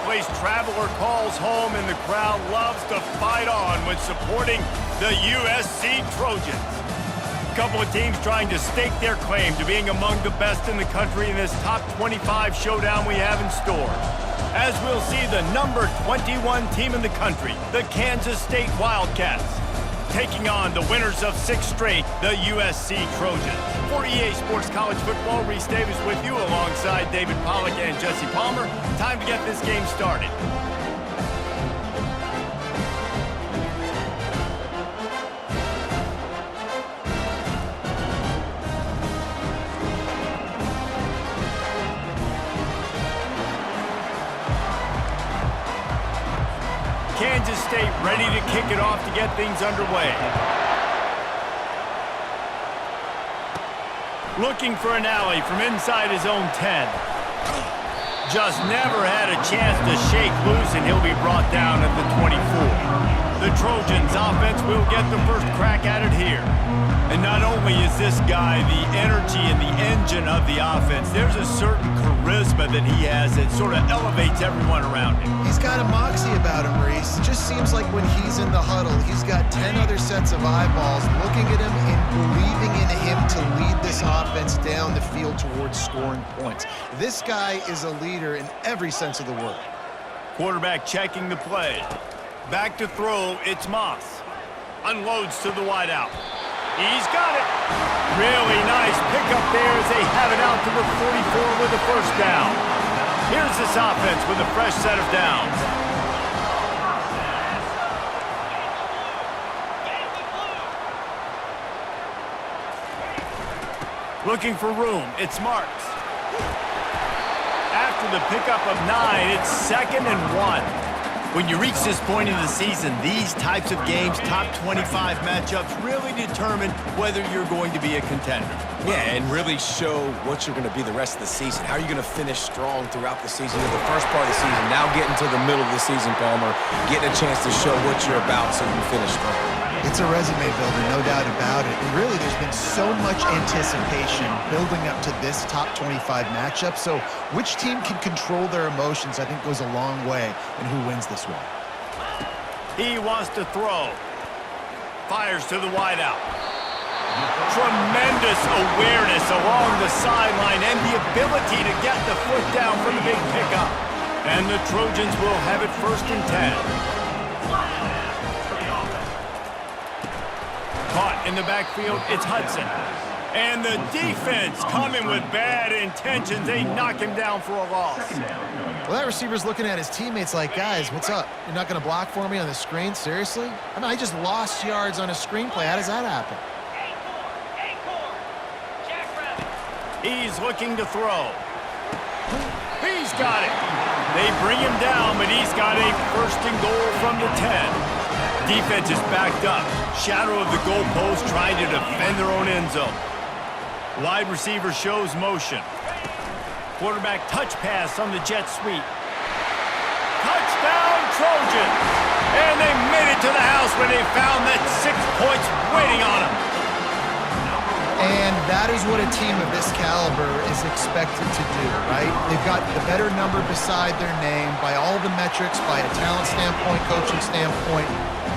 place traveler calls home, and the crowd loves to fight on when supporting the USC Trojans. A couple of teams trying to stake their claim to being among the best in the country in this top 25 showdown we have in store. As we'll see the number 21 team in the country, the Kansas State Wildcats, taking on the winners of 6 straight, the USC Trojans. For EA Sports College Football, Reese Davis with you alongside David Pollack and Jesse Palmer. Time to get this game started. Kansas State ready to kick it off to get things underway. Looking for an alley from inside his own 10. Just never had a chance to shake loose, and he'll be brought down at the 24. The Trojans offense will get the first crack at it here. And not only is this guy the energy and the engine of the offense, there's a certain charisma that he has that sort of elevates everyone around him. He's got a moxie about him, Reese. It just seems like when he's in the huddle, he's got 10 other sets of eyeballs looking at him and believing in him to lead this offense down the field towards scoring points. This guy is a leader in every sense of the word. Quarterback checking the play. Back to throw, it's Moss. Unloads to the wideout. He's got it. Really nice pickup there as they have it out to the 44 with the first down. Here's this offense with a fresh set of downs. Looking for room, it's Marks. After the pickup of 9, it's 2nd and 1. When you reach this point in the season, these types of games, top 25 matchups, really determine whether you're going to be a contender. Yeah, and really show what you're going to be the rest of the season. How are you going to finish strong throughout the season? The first part of the season, now getting to the middle of the season, Palmer, getting a chance to show what you're about so you can finish strong. It's a resume builder, no doubt about it. And really, there's been so much anticipation building up to this top 25 matchup. So which team can control their emotions, I think, goes a long way in who wins this one. He wants to throw. Fires to the wideout. Tremendous awareness along the sideline and the ability to get the foot down for the big pickup. And the Trojans will have it 1st and 10. Caught in the backfield, it's Hudson. And the defense coming with bad intentions. They knock him down for a loss. Well, that receiver's looking at his teammates like, guys, what's up? You're not going to block for me on the screen? Seriously? I mean, I just lost yards on a screenplay. How does that happen? He's looking to throw. He's got it. They bring him down, but he's got a 1st and goal from the 10. Defense is backed up. Shadow of the goalpost trying to defend their own end zone. Wide receiver shows motion. Quarterback touch pass on the jet sweep. Touchdown Trojans! And they made it to the house when they found that 6 points waiting on them. And that is what a team of this caliber is expected to do, right? They've got the better number beside their name by all the metrics, by a talent standpoint, coaching standpoint.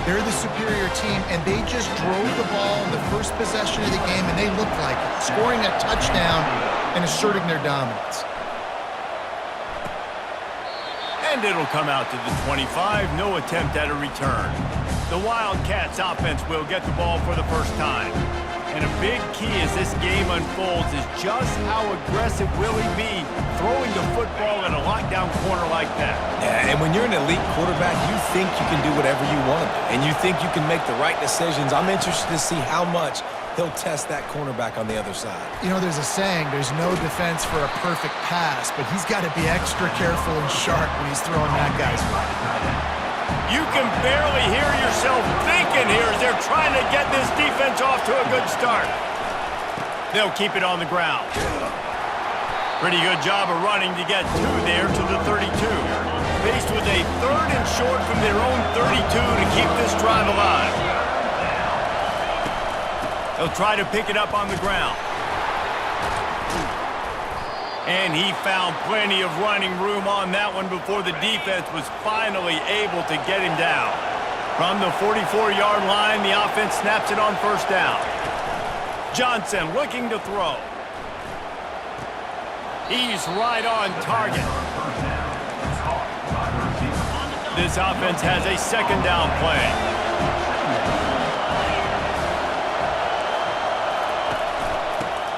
They're the superior team, and they just drove the ball in the first possession of the game, and they looked like it, scoring a touchdown and asserting their dominance. And it'll come out to the 25, no attempt at a return. The Wildcats offense will get the ball for the first time. And a big key as this game unfolds is just how aggressive will he be throwing the football in a lockdown corner like that. Yeah, and when you're an elite quarterback, you think you can do whatever you want, and you think you can make the right decisions. I'm interested to see how much he'll test that cornerback on the other side. You know, there's a saying, there's no defense for a perfect pass, but he's got to be extra careful and sharp when he's throwing that guy's way. You can barely hear yourself thinking here as they're trying to get this defense off to a good start. They'll keep it on the ground. Pretty good job of running to get 2 there to the 32. Faced with a 3rd and short from their own 32 to keep this drive alive. They'll try to pick it up on the ground. And he found plenty of running room on that one before the defense was finally able to get him down. From the 44-yard line, the offense snaps it on first down. Johnson looking to throw. He's right on target. This offense has a second down play.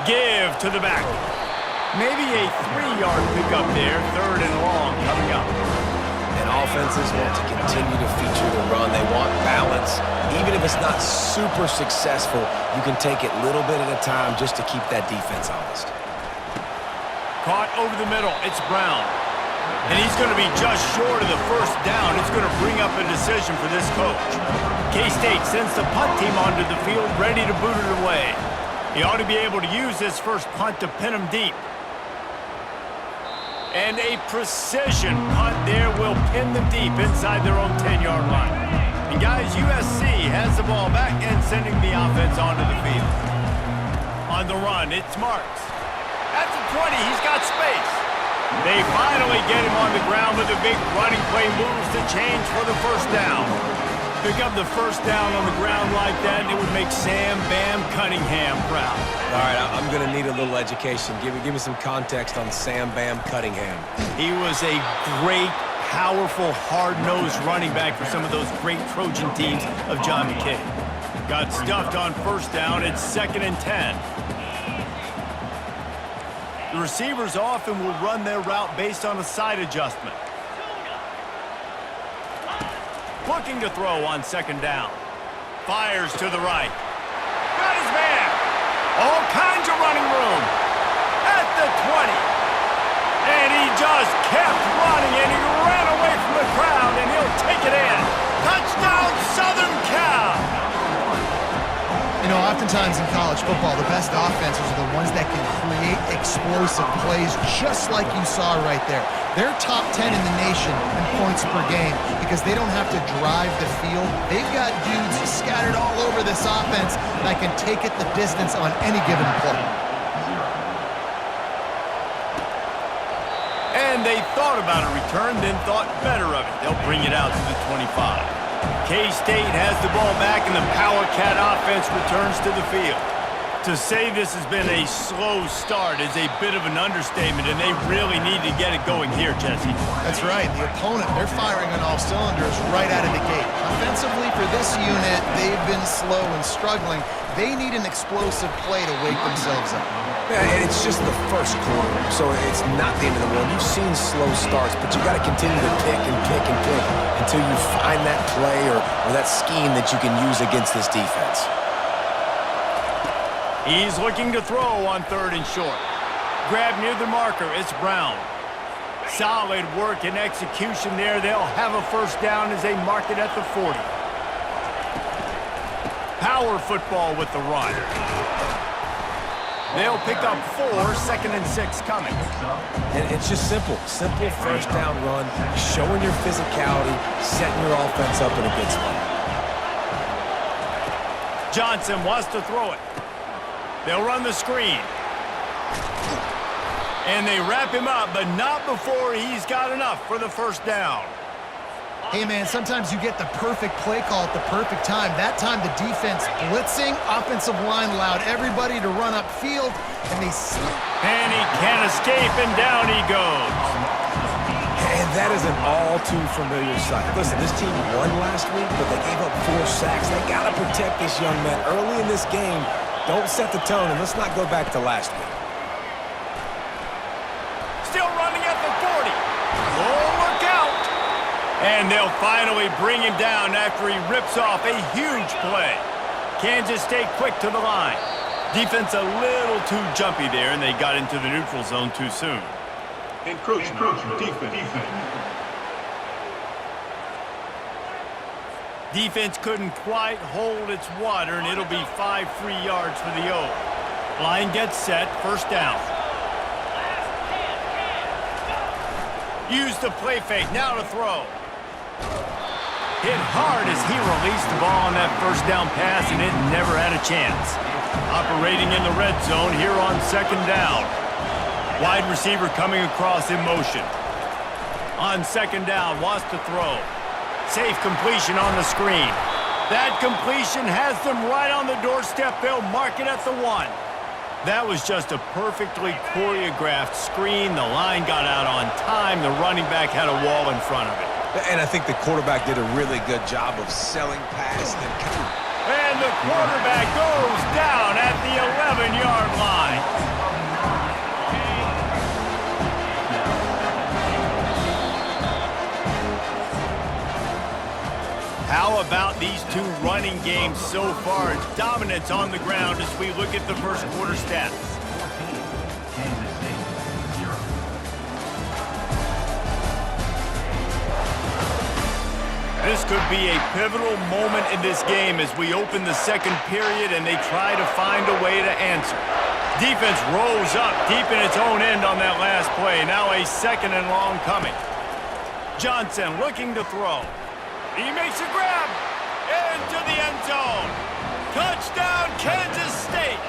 Give to the back. Maybe a 3-yard pickup there, third and long coming up. And offenses want to continue to feature the run. They want balance. Even if it's not super successful, you can take it little bit at a time just to keep that defense honest. Caught over the middle. It's Brown. And he's going to be just short of the first down. It's going to bring up a decision for this coach. K-State sends the punt team onto the field, ready to boot it away. He ought to be able to use this first punt to pin him deep. And a precision punt there will pin them deep inside their own 10-yard line. And guys, USC has the ball back and sending the offense onto the field. On the run, it's Marks. At the 20, he's got space. They finally get him on the ground with a big running play, moves the change for the first down. Pick up the first down on the ground like that, and it would make Sam Bam Cunningham proud. All right, I'm going to need a little education. Give me some context on Sam Bam Cunningham. He was a great, powerful, hard-nosed running back for some of those great Trojan teams of John McKay. Got stuffed on first down. It's 2nd and 10. The receivers often will run their route based on a side adjustment. Looking to throw on 2nd down. Fires to the right. Got his man. All kinds of running room. At the 20. And he just kept running, and he ran away from the crowd, and he'll take it in. Touchdown, Southern Cal. You know, oftentimes in college football, the best offenses are the ones that can create explosive plays, just like you saw right there. They're top 10 in the nation in points per game because they don't have to drive the field. They've got dudes scattered all over this offense that can take it the distance on any given play. And they thought about a return, then thought better of it. They'll bring it out to the 25. K-State has the ball back, and the Power Cat offense returns to the field. To say this has been a slow start is a bit of an understatement, and they really need to get it going here, Jesse. That's right. The opponent, they're firing on all cylinders right out of the gate. Offensively, for this unit, they've been slow and struggling. They need an explosive play to wake themselves up. Yeah, and it's just the first quarter, so it's not the end of the world. You've seen slow starts, but you got to continue to pick and pick and pick until you find that play or that scheme that you can use against this defense. He's looking to throw on 3rd and short. Grab near the marker. It's Brown. Solid work and execution there. They'll have a first down as they mark it at the 40. Power football with the run. They'll pick up 4, 2nd and 6 coming. And it's just simple. Simple first down run, showing your physicality, setting your offense up in a good spot. Johnson wants to throw it. They'll run the screen. And they wrap him up, but not before he's got enough for the first down. Hey, man, sometimes you get the perfect play call at the perfect time. That time the defense blitzing, offensive line allowed everybody to run upfield, and they slip. And he can't escape, and down he goes. And that is an all-too-familiar sight. Listen, this team won last week, but they gave up 4 sacks. They got to protect this young man early in this game. Don't set the tone, and let's not go back to last week. Still running at the 40. Oh, look out. And they'll finally bring him down after he rips off a huge play. Kansas State quick to the line. Defense a little too jumpy there, and they got into the neutral zone too soon. Encroachment, defense. Defense couldn't quite hold its water, and it'll be 5 free yards for the O. Line gets set, first down. Use the play fake, now to throw. Hit hard as he released the ball on that first down pass, and it never had a chance. Operating in the red zone here on 2nd down. Wide receiver coming across in motion. On second down, wants to throw. Safe completion on the screen. That completion has them right on the doorstep. They'll mark it at the 1. That was just a perfectly choreographed screen. The line got out on time. The running back had a wall in front of it. And I think the quarterback did a really good job of selling past and the quarterback goes down at the 11-yard line. How about these two running games so far? Dominance on the ground as we look at the first quarter stats. This could be a pivotal moment in this game as we open the second period and they try to find a way to answer. Defense rolls up deep in its own end on that last play. Now a second and long coming. Johnson looking to throw. He makes a grab into the end zone. Touchdown, Kansas State.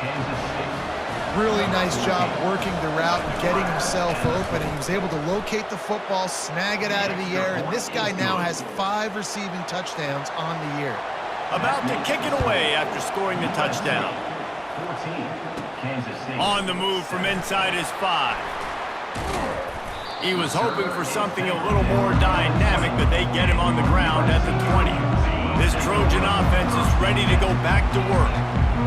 Really nice job working the route and getting himself open, and he was able to locate the football, snag it out of the air, and this guy now has 5 receiving touchdowns on the year. About to kick it away after scoring the touchdown. On the move from inside his 5. He was hoping for something a little more dynamic, but they get him on the ground at the 20. This Trojan offense is ready to go back to work.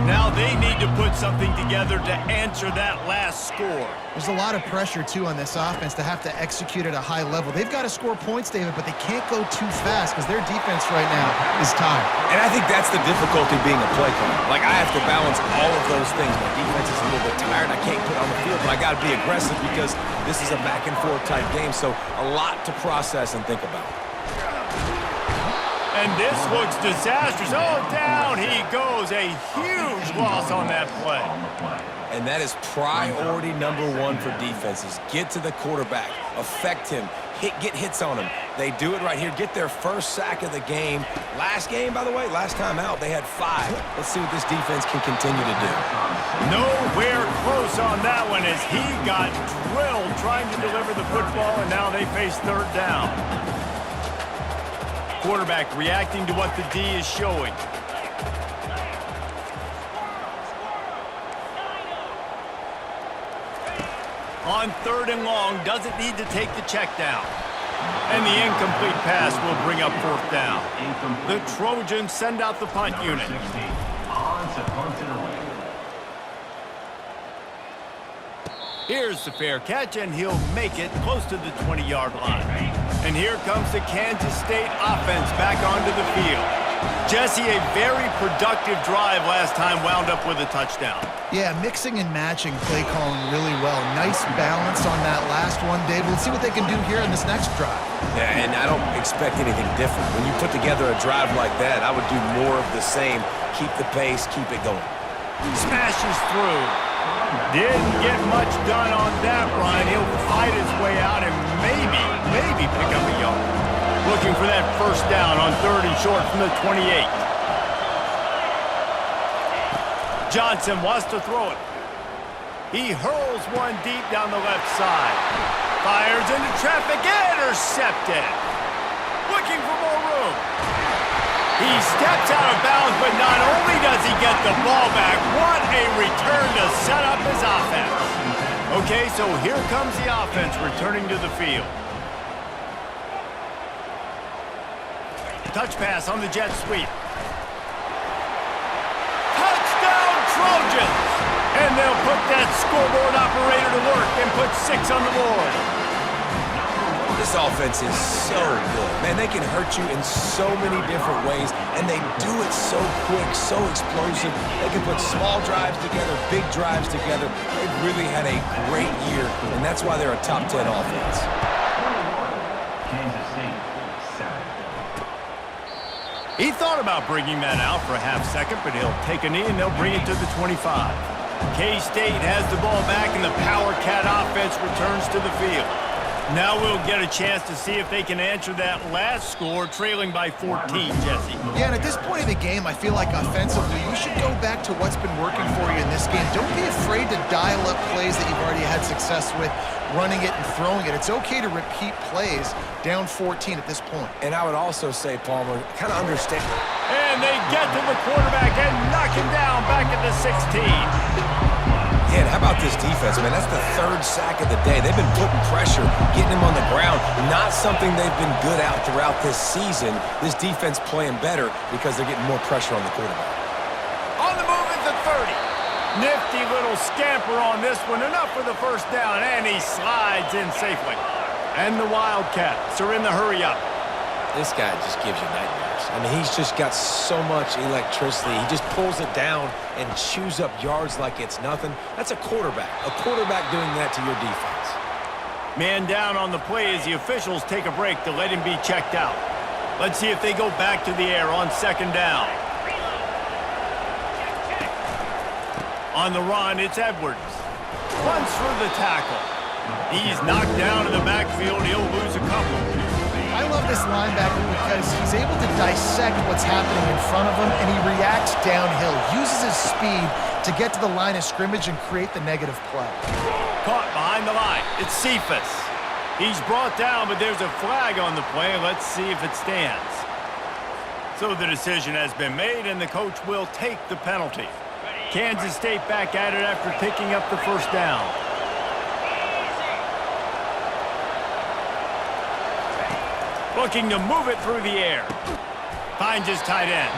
Now they need to put something together to answer that last score. There's a lot of pressure, too, on this offense to have to execute at a high level. They've got to score points, David, but they can't go too fast because their defense right now is tired. And I think that's the difficulty being a play caller. Like, I have to balance all of those things. My defense is a little bit tired. I can't put on the field, but I got to be aggressive because this is a back-and-forth type game, so a lot to process and think about. And this looks disastrous. Oh, down he goes. A huge loss on that play. And that is priority number 1 for defenses. Get to the quarterback. Affect him. Get hits on him. They do it right here. Get their first sack of the game. Last game, by the way, last time out, they had 5. Let's see what this defense can continue to do. Nowhere close on that one as he got drilled trying to deliver the football, and now they face third down. Quarterback reacting to what the D is showing. On third and long, doesn't need to take the check down. And the incomplete pass will bring up fourth down. The Trojans send out the punt unit. Here's the fair catch, and he'll make it close to the 20-yard line. And here comes the Kansas State offense back onto the field. Jesse, a very productive drive last time wound up with a touchdown. Yeah, mixing and matching play calling really well. Nice balance on that last one, Dave. Let's see what they can do here in this next drive. Yeah, and I don't expect anything different. When you put together a drive like that, I would do more of the same. Keep the pace, keep it going. Smashes through. Didn't get much done on that run. He'll fight his way out and maybe pick up a yard. Looking for that first down on third and short from the 28. Johnson wants to throw it. He hurls one deep down the left side. Fires into traffic, intercepted. Looking for more room. He steps out of bounds, but not only does he get the ball back, what a return to set up his offense. Okay, so here comes the offense returning to the field. Touch pass on the jet sweep. Touchdown, Trojans! And they'll put that scoreboard operator to work and put 6 on the board. This offense is so good. Man, they can hurt you in so many different ways, and they do it so quick, so explosive. They can put small drives together, big drives together. They've really had a great year, and that's why they're a top 10 offense. He thought about bringing that out for a half second, but he'll take a knee and they'll bring it to the 25. K-State has the ball back, and the Power Cat offense returns to the field. Now we'll get a chance to see if they can answer that last score, trailing by 14, Jesse. Yeah, and at this point in the game, I feel like offensively, you should go back to what's been working for you in this game. Don't be afraid to dial up plays that you've already had success with, running it and throwing it. It's okay to repeat plays down 14 at this point. And I would also say, Palmer, kind of understand. And they get to the quarterback and knock him down back at the 16. Yeah, and how about this defense, man? That's the third sack of the day. They've been putting pressure, getting him on the ground. Not something they've been good at throughout this season. This defense playing better because they're getting more pressure on the quarterback. On the move at the 30. Nifty little scamper on this one. Enough for the first down, and he slides in safely. And the Wildcats are in the hurry-up. This guy just gives you nightmares. I mean, he's just got so much electricity. He just pulls it down and chews up yards like it's nothing. That's a quarterback doing that to your defense. Man down on the play as the officials take a break to let him be checked out. Let's see if they go back to the air on second down. On the run, it's Edwards. Runs through the tackle. He's knocked down in the backfield. He'll lose a couple. I love this linebacker because he's able to dissect what's happening in front of him, and he reacts downhill, uses his speed to get to the line of scrimmage and create the negative play. Caught behind the line. It's Cephas. He's brought down, but there's a flag on the play. Let's see if it stands. So the decision has been made, and the coach will take the penalty. Kansas State back at it after picking up the first down. Looking to move it through the air. Finds his tight end.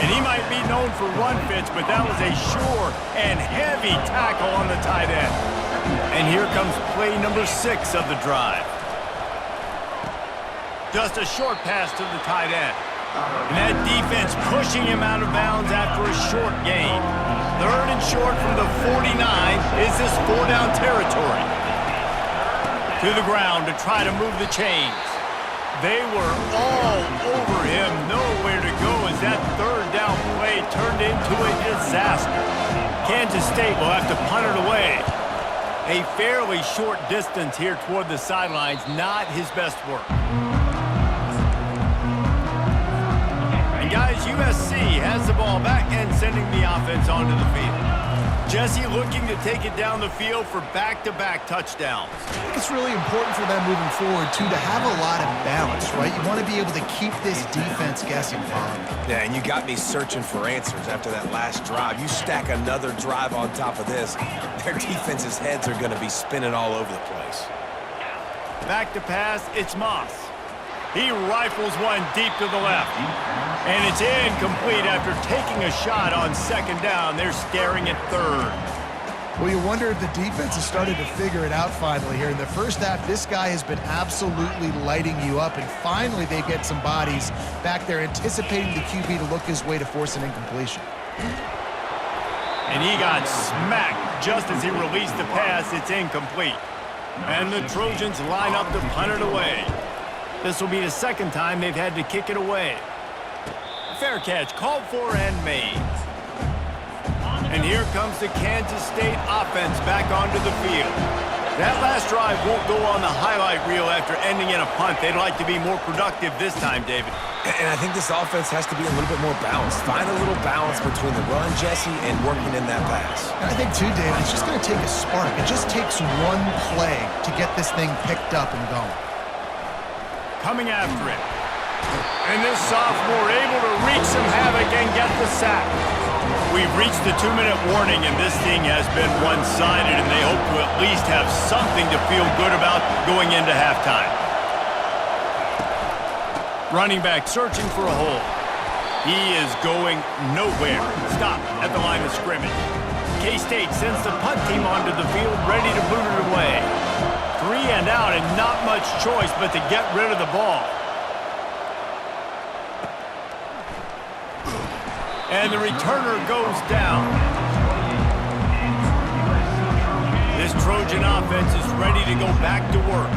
And he might be known for run fits, but that was a sure and heavy tackle on the tight end. And here comes play number 6 of the drive. Just a short pass to the tight end. And that defense pushing him out of bounds after a short gain. 3rd and short from the 49. Is this 4-down territory? To the ground to try to move the chains. They were all over him, nowhere to go as that 3rd down play turned into a disaster. Kansas State will have to punt it away. A fairly short distance here toward the sidelines, not his best work. And guys, USC has the ball back and sending the offense onto the field. Jesse looking to take it down the field for back-to-back touchdowns. I think it's really important for them moving forward, too, to have a lot of balance, right? You want to be able to keep this defense guessing, Bob. Yeah, and you got me searching for answers after that last drive. You stack another drive on top of this, their defense's heads are going to be spinning all over the place. Back to pass, it's Moss. He rifles one deep to the left. And it's incomplete after taking a shot on second down. They're staring at 3rd. Well, you wonder if the defense has started to figure it out finally here. In the first half, this guy has been absolutely lighting you up, and finally they get some bodies back there anticipating the QB to look his way to force an incompletion. And he got smacked just as he released the pass. It's incomplete. And the Trojans line up to punt it away. This will be the 2nd time they've had to kick it away. Fair catch, called for and made. And here comes the Kansas State offense back onto the field. That last drive won't go on the highlight reel after ending in a punt. They'd like to be more productive this time, David. And I think this offense has to be a little bit more balanced. Find a little balance between the run, Jesse, and working in that pass. And I think, too, David, it's just going to take a spark. It just takes one play to get this thing picked up and going. Coming after it. And this sophomore able to wreak some havoc and get the sack. We've reached the 2-minute warning, and this thing has been one-sided, and they hope to at least have something to feel good about going into halftime. Running back searching for a hole. He is going nowhere. Stopped at the line of scrimmage. K-State sends the punt team onto the field, ready to boot it away. 3 and out, and not much choice but to get rid of the ball. And the returner goes down. This Trojan offense is ready to go back to work.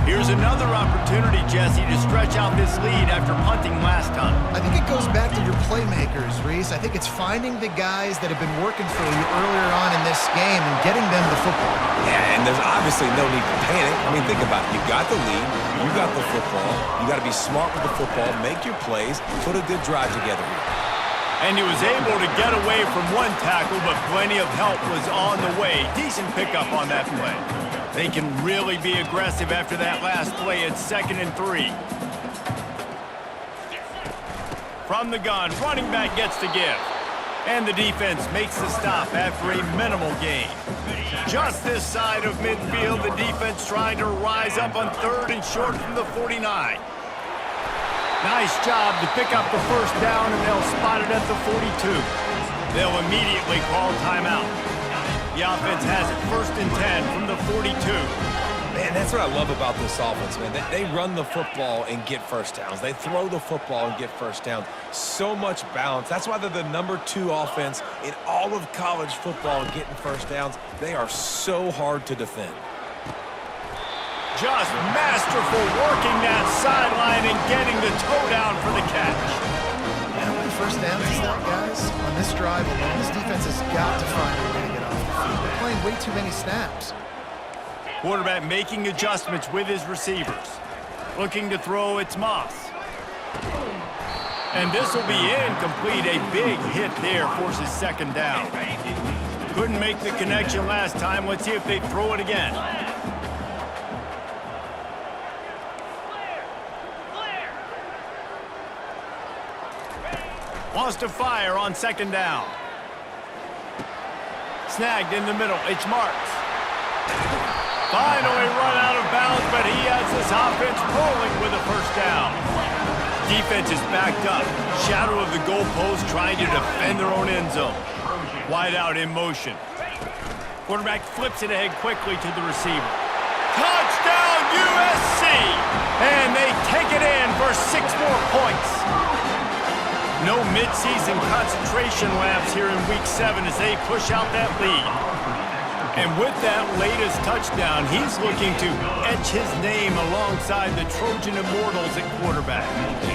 Here's another opportunity, Jesse, to stretch out this lead after punting last time. I think it goes back to your playmakers, Reese. I think it's finding the guys that have been working for you earlier on in this game and getting them the football. Yeah, and there's obviously no need to panic. I mean, think about it. You got the lead. You got the football. You got to be smart with the football, make your plays, put a good drive together here. And he was able to get away from one tackle, but plenty of help was on the way. Decent pickup on that play. They can really be aggressive after that last play at 2nd and 3. From the gun, running back gets the give. And the defense makes the stop after a minimal gain. Just this side of midfield, the defense trying to rise up on 3rd and short from the 49. Nice job to pick up the first down, and they'll spot it at the 42. They'll immediately call timeout. The offense has it 1st and 10 from the 42. Man, that's what I love about this offense, man. They run the football and get first downs. They throw the football and get first downs. So much balance. That's why they're the #2 offense in all of college football getting first downs. They are so hard to defend. Just masterful working that sideline and getting the toe down for the catch. How many first downs is that, guys? On this drive alone, this defense has got to find a way to get off the field. They're playing way too many snaps. Quarterback making adjustments with his receivers. Looking to throw, it's Moss. And this will be incomplete. A big hit there forces 2nd down. Couldn't make the connection last time. Let's see if they throw it again. Wants to fire on 2nd down. Snagged in the middle. It's Marks. Finally run out of bounds, but he has this offense rolling with a first down. Defense is backed up. Shadow of the goalpost trying to defend their own end zone. Wide out in motion. Quarterback flips it ahead quickly to the receiver. Touchdown USC! And they take it in for 6 more points. No midseason concentration laps here in Week 7 as they push out that lead. And with that latest touchdown, he's looking to etch his name alongside the Trojan Immortals at quarterback.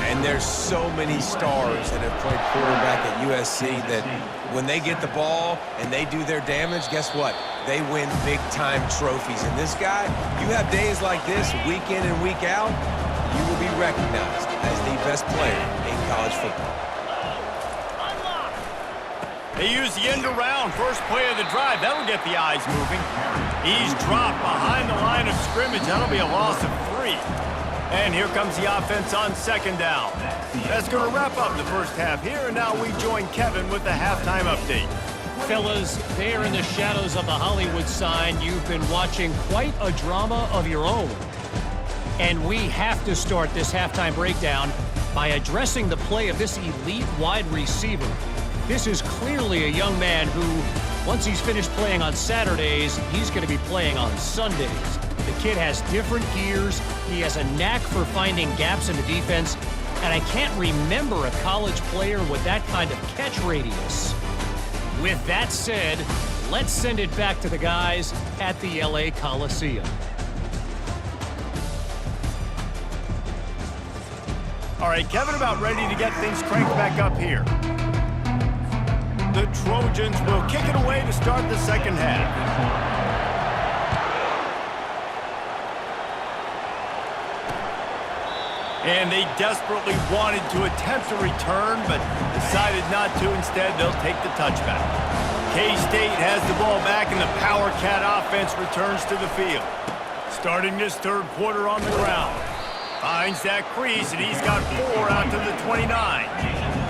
And there's so many stars that have played quarterback at USC that when they get the ball and they do their damage, guess what? They win big-time trophies. And this guy, you have days like this, week in and week out, you will be recognized as the best player in college football. They use the end around, first play of the drive. That'll get the eyes moving. He's dropped behind the line of scrimmage. That'll be a loss of 3. And here comes the offense on 2nd down. That's going to wrap up the first half here. And now we join Kevin with the halftime update. Fellas, there in the shadows of the Hollywood sign, you've been watching quite a drama of your own. And we have to start this halftime breakdown by addressing the play of this elite wide receiver. This is clearly a young man who, once he's finished playing on Saturdays, he's going to be playing on Sundays. The kid has different gears. He has a knack for finding gaps in the defense. And I can't remember a college player with that kind of catch radius. With that said, let's send it back to the guys at the LA Coliseum. All right, Kevin, about ready to get things cranked back up here. The Trojans will kick it away to start the second half. And they desperately wanted to attempt a return, but decided not to. Instead, they'll take the touchback. K-State has the ball back, and the Power Cat offense returns to the field. Starting this third quarter on the ground. Finds that crease, and he's got 4 out to the 29.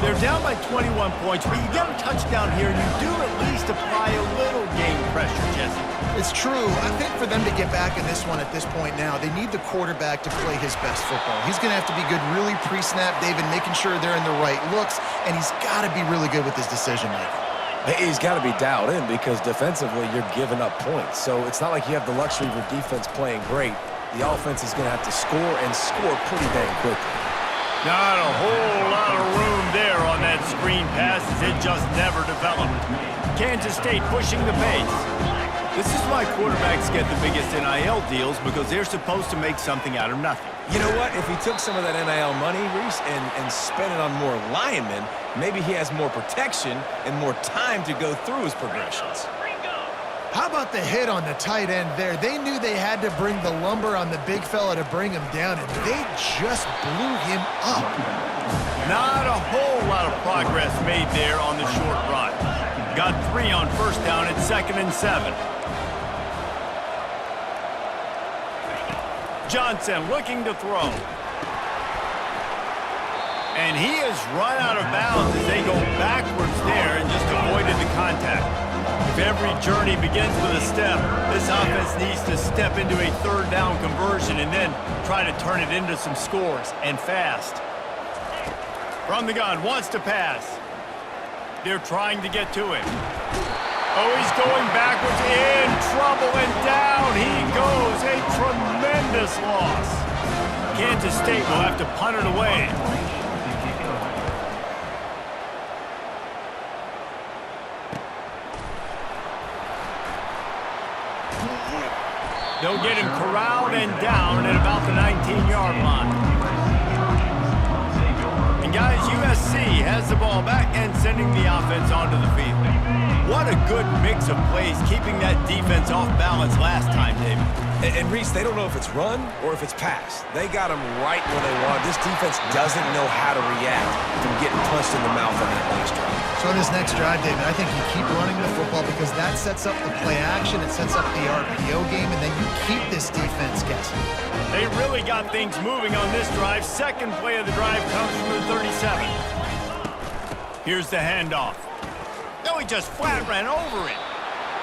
They're down by 21 points, but you get a touchdown here, and you do at least apply a little game pressure, Jesse. It's true. I think for them to get back in this one at this point now, they need the quarterback to play his best football. He's going to have to be good really pre-snap, David, making sure they're in the right looks, and he's got to be really good with his decision-making. He's got to be dialed in because defensively you're giving up points. So it's not like you have the luxury of your defense playing great. The offense is going to have to score and score pretty dang quickly. Not a whole lot of room there on that screen pass as it just never developed. Kansas State pushing the pace. This is why quarterbacks get the biggest NIL deals, because they're supposed to make something out of nothing. You know what? If he took some of that NIL money, Reese, and spent it on more linemen, maybe he has more protection and more time to go through his progressions. How about the hit on the tight end there? They knew they had to bring the lumber on the big fella to bring him down, and they just blew him up. Not a whole lot of progress made there on the short run. Got 3 on first down at 2nd and 7. Johnson looking to throw. And he has run out of bounds as they go backwards there and just avoided the contact. If every journey begins with a step, this offense needs to step into a 3rd down conversion and then try to turn it into some scores, and fast. From the gun, wants to pass. They're trying to get to him. Oh, he's going backwards, in trouble, and down he goes. A tremendous loss. Kansas State will have to punt it away. They'll get him corralled and down at about the 19-yard line. And guys, USC has the ball back and sending the offense onto the field. What a good mix of plays, keeping that defense off balance last time, David. And Reese, they don't know if it's run or if it's pass. They got him right where they want. This defense doesn't know how to react from getting punched in the mouth on that last drive. So in this next drive, David, I think you keep running the football because that sets up the play action, it sets up the RPO game, and then you keep this defense guessing. They really got things moving on this drive. Second play of the drive comes from the 37. Here's the handoff. No, he just flat ran over it.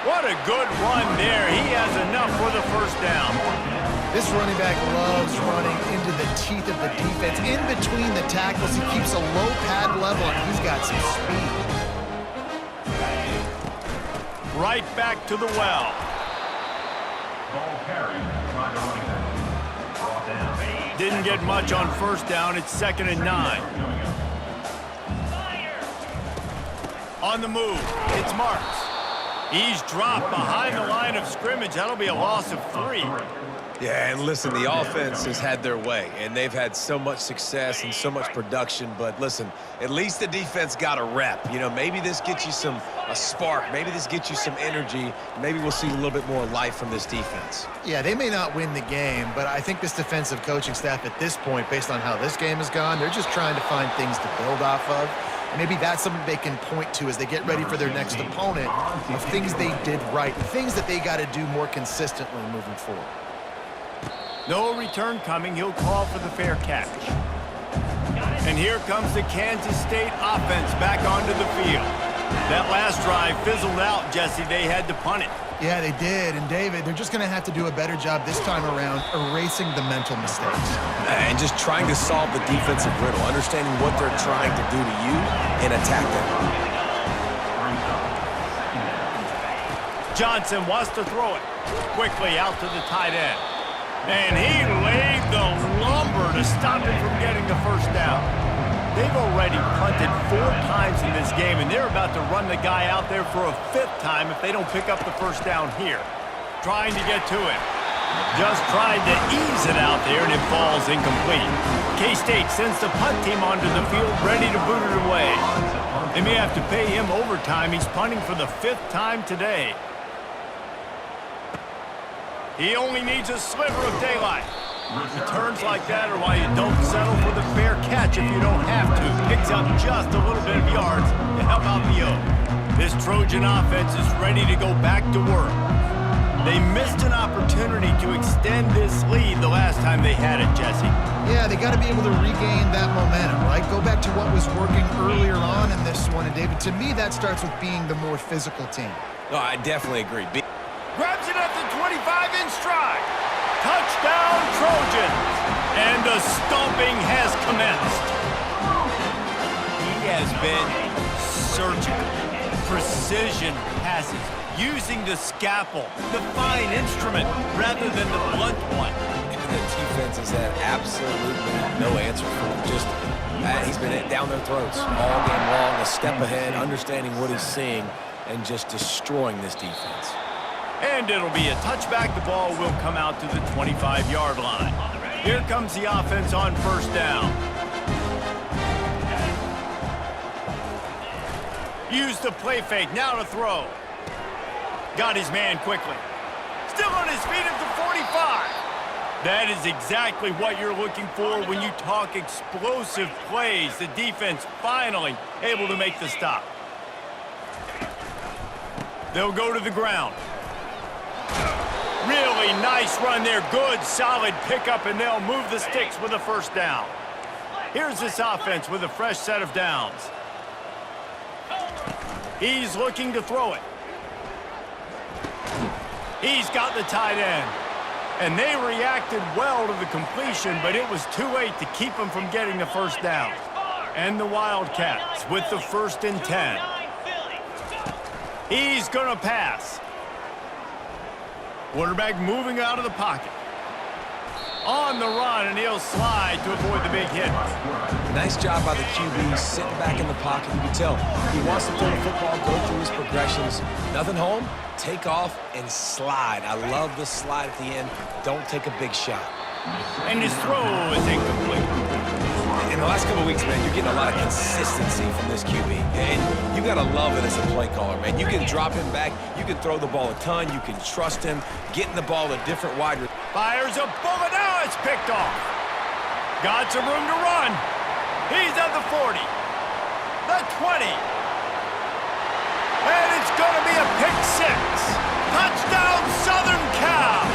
What a good run there. He has enough for the first down. This running back loves running into the teeth of the defense. In between the tackles, he keeps a low pad level, and he's got some speed. Right back to the well. Didn't get much on first down. It's 2nd and 9. On the move, it's Marks. He's dropped behind the line of scrimmage. That'll be a loss of 3. Yeah, and listen, the offense has had their way, and they've had so much success and so much production. But listen, at least the defense got a rep. You know, maybe this gets you a spark. Maybe this gets you some energy. Maybe we'll see a little bit more life from this defense. Yeah, they may not win the game, but I think this defensive coaching staff at this point, based on how this game has gone, they're just trying to find things to build off of. Maybe that's something they can point to as they get ready for their next opponent of things they did right, things that they got to do more consistently moving forward. No return coming. He'll call for the fair catch. And here comes the Kansas State offense back onto the field. That last drive fizzled out, Jesse. They had to punt it. Yeah, they did. And, David, they're just going to have to do a better job this time around erasing the mental mistakes. And just trying to solve the defensive riddle, understanding what they're trying to do to you and attack them. Johnson wants to throw it quickly out to the tight end. And he laid the lumber to stop him from getting the first down. They've already punted 4 times in this game, and they're about to run the guy out there for a 5th time if they don't pick up the first down here. Trying to get to him. Just tried to ease it out there, and it falls incomplete. K-State sends the punt team onto the field, ready to boot it away. They may have to pay him overtime. He's punting for the 5th time today. He only needs a sliver of daylight. Returns like that are why you don't settle for the fair catch if you don't have to. Picks up just a little bit of yards to help out the O. This Trojan offense is ready to go back to work. They missed an opportunity to extend this lead the last time they had it, Jesse. Yeah, they got to be able to regain that momentum, right? Go back to what was working earlier on in this one. And, David, to me, that starts with being the more physical team. No, I definitely agree. Grabs it at the 25 in stride. Touchdown, Trojans. And the stomping has commenced. He has been surgical. Precision passes. Using the scalpel, the fine instrument, rather than the blunt one. The defense has had absolutely no answer for him. Just, he's been down their throats all game long, a step ahead, understanding what he's seeing, and just destroying this defense. And it'll be a touchback. The ball will come out to the 25-yard line. Here comes the offense on first down. Use the play fake, now to throw. Got his man quickly. Still on his feet at the 45. That is exactly what you're looking for when you talk explosive plays. The defense finally able to make the stop. They'll go to the ground. Really nice run there. Good, solid pickup, and they'll move the sticks with a first down. Here's this offense with a fresh set of downs. He's looking to throw it. He's got the tight end. And they reacted well to the completion, but it was too late to keep him from getting the first down. And the Wildcats with the 1st and 10. He's going to pass. Quarterback moving out of the pocket. On the run, and he'll slide to avoid the big hit. Nice job by the QB, sitting back in the pocket. You can tell he wants to throw the football, go through his progressions. Nothing home, take off, and slide. I love the slide at the end. Don't take a big shot. And his throw is incomplete. In the last couple of weeks, man, you're getting a lot of consistency from this QB. And you got to love it as a play caller, man. You can drop him back. You can throw the ball a ton. You can trust him. Getting the ball to different wide receivers. Fires a bullet. Now it's picked off. Got some room to run. He's at the 40. The 20. And it's going to be a pick six. Touchdown, Southern Cal.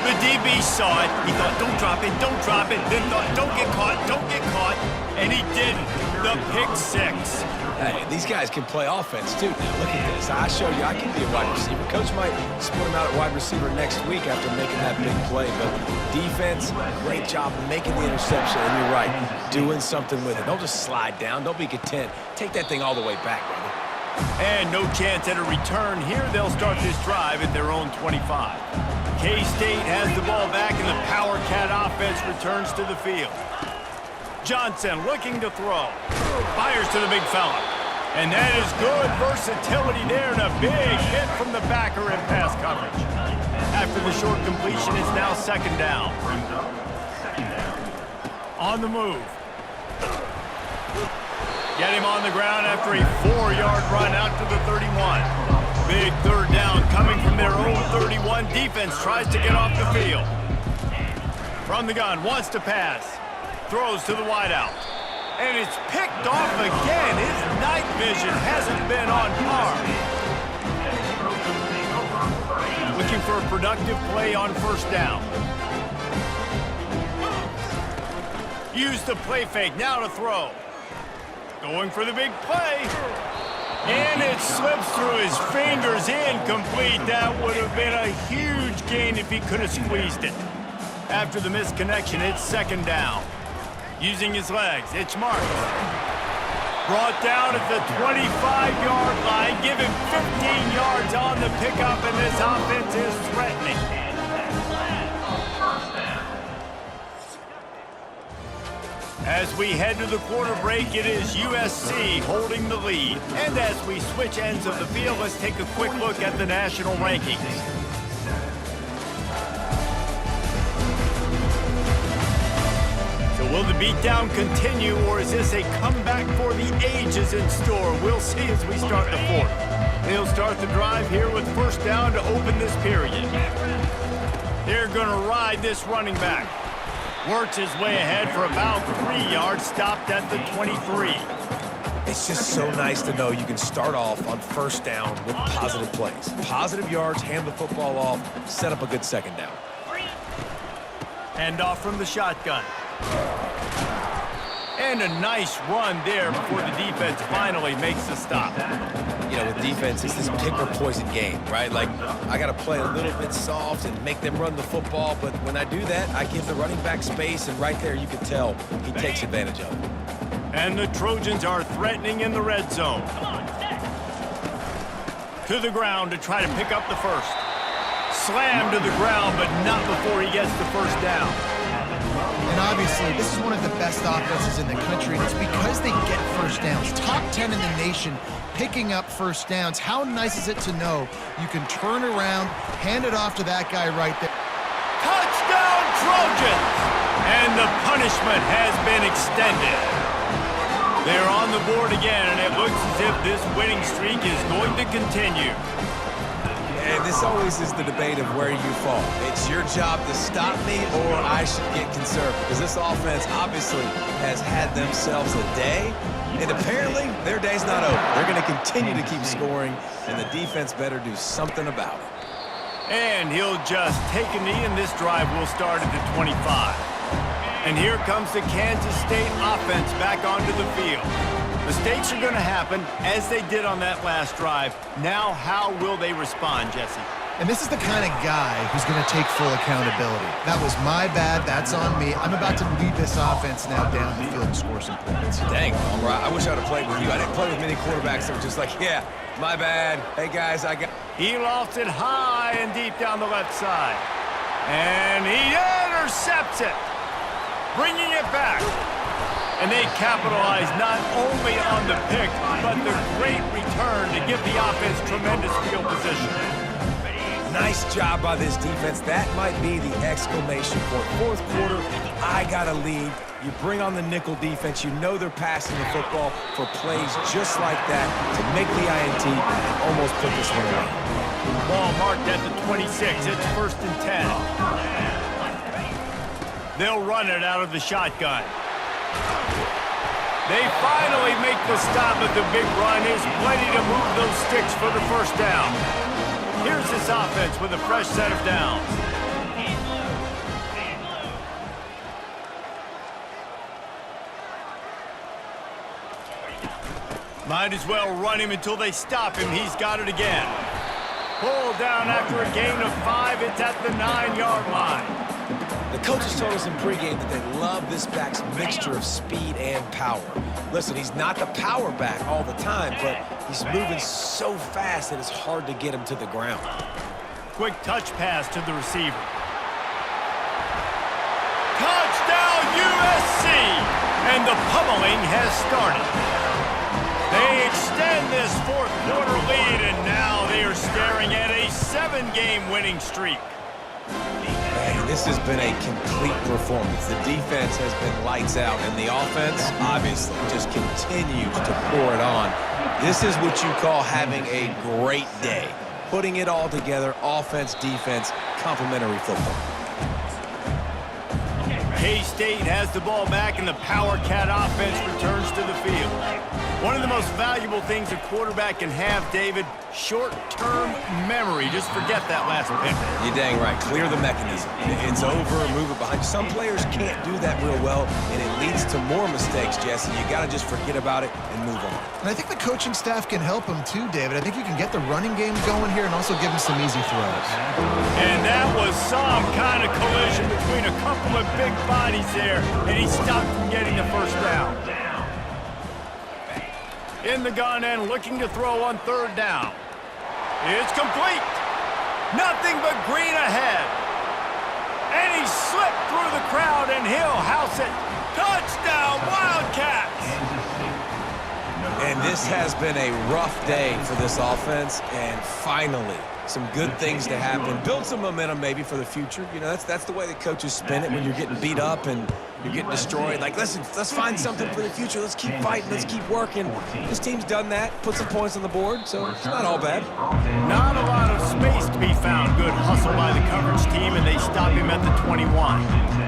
The DB saw it. He thought, don't drop it, don't drop it. Then thought, don't get caught, don't get caught. And he didn't. The pick six. Hey, these guys can play offense, too. Now, look at this. I showed you I can be a wide receiver. Coach might split him out at wide receiver next week after making that big play. But defense, great job making the interception. And you're right, doing something with it. Don't just slide down. Don't be content. Take that thing all the way back, brother. And no chance at a return here. They'll start this drive at their own 25. K-State has the ball back, and the Power Cat offense returns to the field. Johnson looking to throw. Fires to the big fella. And that is good versatility there, and a big hit from the backer in pass coverage. After the short completion, it's now 2nd down. On the move. Get him on the ground after a 4-yard run out to the 31. Big 3rd down coming from their own 31. Defense tries to get off the field. From the gun, wants to pass. Throws to the wideout. And it's picked off again. His night vision hasn't been on par. Looking for a productive play on 1st down. Use the play fake, now to throw. Going for the big play. And it slips through his fingers, incomplete. That would have been a huge gain if he could have squeezed it. After the misconnection, it's 2nd down. Using his legs, it's marked. Brought down at the 25-yard line. Give him 15 yards on the pickup, and this offense is threatening. As we head to the quarter break, it is USC holding the lead. And as we switch ends of the field, let's take a quick look at the national rankings. So will the beatdown continue, or is this a comeback for the ages in store? We'll see as we start the 4th. They'll start the drive here with 1st down to open this period. They're going to ride this running back. Works his way ahead for about 3 yards, stopped at the 23. It's just so nice to know you can start off on 1st down with positive plays. Positive yards, hand the football off, set up a good 2nd down. Hand off from the shotgun. And a nice run there before the defense finally makes the stop. You know, with defense, it's this pick or poison game, right? Like, I got to play a little bit soft and make them run the football, but when I do that, I give the running back space, and right there you can tell he takes advantage of it. And the Trojans are threatening in the red zone. To the ground to try to pick up the first. Slammed to the ground, but not before he gets the 1st down. And obviously, this is one of the best offenses in the country, and it's because they get 1st downs. Top 10 in the nation picking up first downs. How nice is it to know you can turn around, hand it off to that guy right there. Touchdown, Trojans! And the punishment has been extended. They're on the board again, and it looks as if this winning streak is going to continue. And this always is the debate of where you fall. It's your job to stop me, or I should get conservative. Because this offense obviously has had themselves a day, and apparently their day's not over. They're going to continue to keep scoring, and the defense better do something about it. And he'll just take a knee, and this drive will start at the 25. And here comes the Kansas State offense back onto the field. Mistakes are going to happen, as they did on that last drive. Now, how will they respond, Jesse? And this is the kind of guy who's going to take full accountability. That was my bad. That's on me. I'm about to lead this offense now down the field and score some points. Dang, all right. I wish I would have played with you. I didn't play with many quarterbacks that were just like, yeah, my bad. Hey, guys, I got... He lofts it high and deep down the left side. And he intercepts it, bringing it back. And they capitalize not only on the pick, but the great return to give the offense tremendous field position. Nice job by this defense. That might be the exclamation point. Fourth quarter, I got a lead. You bring on the nickel defense. You know they're passing the football for plays just like that to make the INT and almost put this one away. Ball marked at the 26. It's 1st and 10. They'll run it out of the shotgun. They finally make the stop, but the big run is plenty to move those sticks for the first down. Here's this offense with a fresh set of downs. Might as well run him until they stop him. He's got it again. Pulled down after a gain of 5. It's at the 9-yard line. The coaches told us in pregame that they love this back's mixture of speed and power. Listen, he's not the power back all the time, but he's moving so fast that it's hard to get him to the ground. Quick touch pass to the receiver. Touchdown, USC! And the pummeling has started. They extend this fourth quarter lead, and now they are staring at a 7-game winning streak. Man, this has been a complete performance. The defense has been lights out, and the offense obviously just continues to pour it on. This is what you call having a great day. Putting it all together, offense, defense, complementary football. K-State has the ball back, and the Power Cat offense returns to the field. One of the most valuable things a quarterback can have, David, short-term memory. Just forget that last pick. You're dang right. Clear the mechanism. It's over, move it behind. Some players can't do that real well, and it leads to more mistakes, Jesse. You got to just forget about it and move on. And I think the coaching staff can help him too, David. I think you can get the running game going here and also give him some easy throws. And that was some kind of collision between a couple of big bodies there, and he stopped from getting the first down. In the gun and looking to throw on 3rd down. It's complete. Nothing but green ahead. And he slipped through the crowd, and he'll house it. Touchdown, Wildcats! And this has been a rough day for this offense, and finally, some good things to happen. Build some momentum maybe for the future. You know, that's the way the coaches spin it when you're getting beat up and you're getting destroyed. Like, listen, let's find something for the future. Let's keep fighting. Let's keep working. This team's done that. Put some points on the board, so it's not all bad. Not a lot of space to be found. Good hustle by the coverage team, and they stop him at the 21.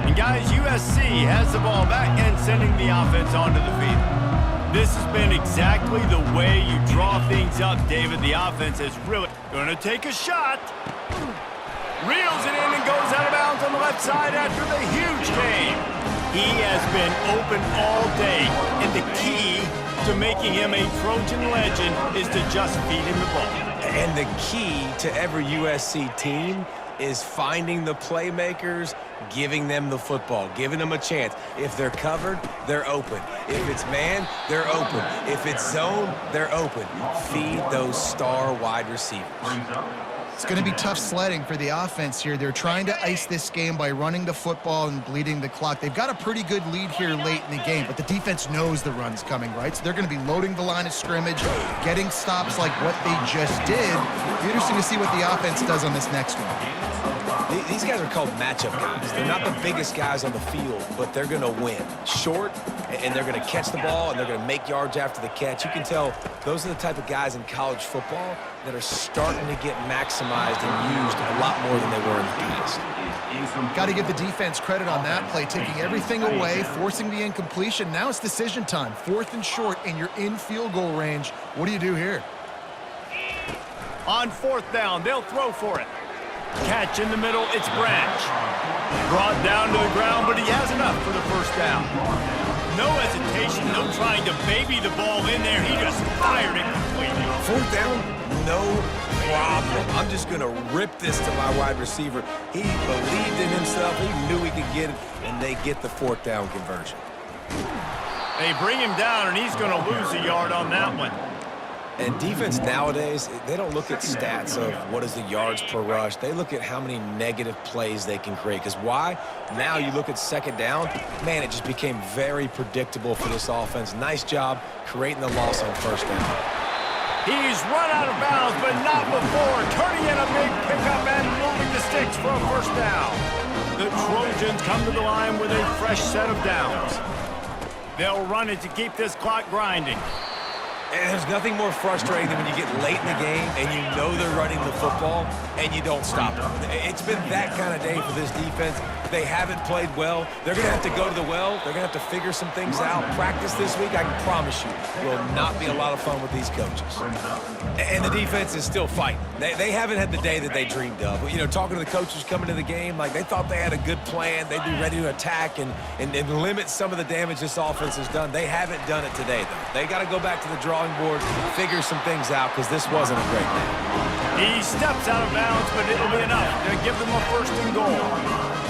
And, guys, USC has the ball back and sending the offense onto the field. This has been exactly the way you draw things up, David. The offense is really going to take a shot. Reels it in and goes out of bounds on the left side after the huge game. He has been open all day, and the key to making him a Trojan legend is to just feed him the ball. And the key to every USC team is finding the playmakers, giving them the football, giving them a chance. If they're covered, they're open. If it's man, they're open. If it's zone, they're open. Feed those star wide receivers. It's going to be tough sledding for the offense here. They're trying to ice this game by running the football and bleeding the clock. They've got a pretty good lead here late in the game, but the defense knows the run's coming, right? So they're going to be loading the line of scrimmage, getting stops like what they just did. It'll be interesting to see what the offense does on this next one. These guys are called matchup guys. They're not the biggest guys on the field, but they're going to win. Short, and they're going to catch the ball, and they're going to make yards after the catch. You can tell those are the type of guys in college football that are starting to get maximized and used a lot more than they were in the past. Got to give the defense credit on that play, taking everything away, forcing the incompletion. Now it's decision time. 4th and short, and you're in field goal range. What do you do here? On 4th down, they'll throw for it. Catch in the middle, it's Branch. Brought down to the ground, but he has enough for the first down. No hesitation, no trying to baby the ball in there. He just fired it completely. 4th down, no problem. I'm just going to rip this to my wide receiver. He believed in himself. He knew he could get it, and they get the 4th down conversion. They bring him down, and he's going to lose a yard on that one. And defense nowadays, they don't look at stats of what is the yards per rush. They look at how many negative plays they can create. Because why? Now you look at 2nd down, man, it just became very predictable for this offense. Nice job creating the loss on 1st down. He's run out of bounds, but not before turning in a big pickup and moving the sticks for a 1st down. The Trojans come to the line with a fresh set of downs. They'll run it to keep this clock grinding. And there's nothing more frustrating than when you get late in the game and you know they're running the football and you don't stop them. It's been that kind of day for this defense. They haven't played well. They're going to have to go to the well. They're going to have to figure some things out. Practice this week, I can promise you, will not be a lot of fun with these coaches. And the defense is still fighting. They haven't had the day that they dreamed of. You know, talking to the coaches coming to the game, like they thought they had a good plan. They'd be ready to attack and limit some of the damage this offense has done. They haven't done it today, though. They got to go back to the drawing board, figure some things out, because this wasn't a great day. He steps out of bounds, but it'll be enough to give them a 1st and goal.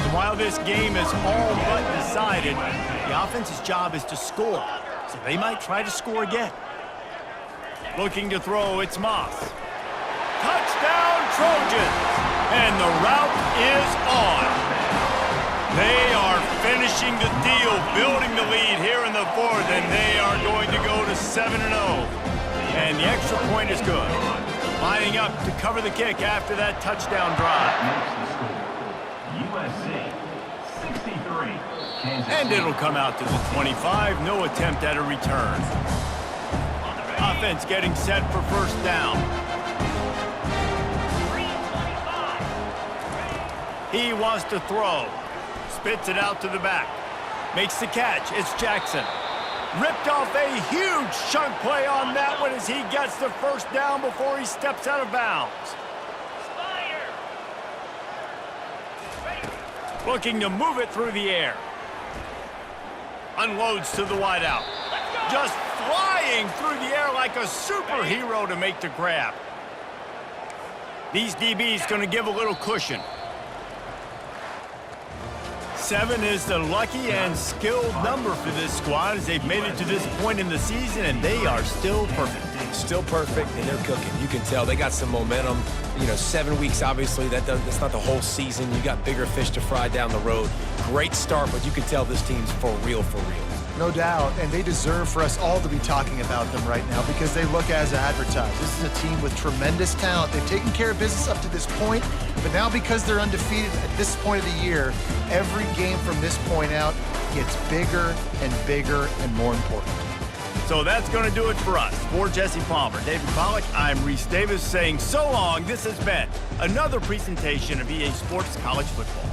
And while this game is all but decided, the offense's job is to score, so they might try to score again. Looking to throw, it's Moss. Touchdown, Trojans! And the route is on. They are finishing the deal, building the lead here in the 4th, and they are going to go to 7-0. And the extra point is good. Lining up to cover the kick after that touchdown drive. USC 63. And it'll come out to the 25. No attempt at a return. Offense getting set for 1st down. He wants to throw. Spits it out to the back. Makes the catch. It's Jackson. Ripped off a huge chunk play on that one as he gets the 1st down before he steps out of bounds. Looking to move it through the air. Unloads to the wideout. Just flying through the air like a superhero to make the grab. These DBs going to give a little cushion. 7 is the lucky and skilled number for this squad as they've made it to this point in the season, and they are still perfect. Still perfect, and they're cooking. You can tell they got some momentum. You know, 7 weeks, obviously, that's not the whole season. You got bigger fish to fry down the road. Great start, but you can tell this team's for real, for real. No doubt, and they deserve for us all to be talking about them right now because they look as advertised. This is a team with tremendous talent. They've taken care of business up to this point, but now because they're undefeated at this point of the year, every game from this point out gets bigger and bigger and more important. So that's going to do it for us. For Jesse Palmer, David Pollack, I'm Reese Davis saying so long. This has been another presentation of EA Sports College Football.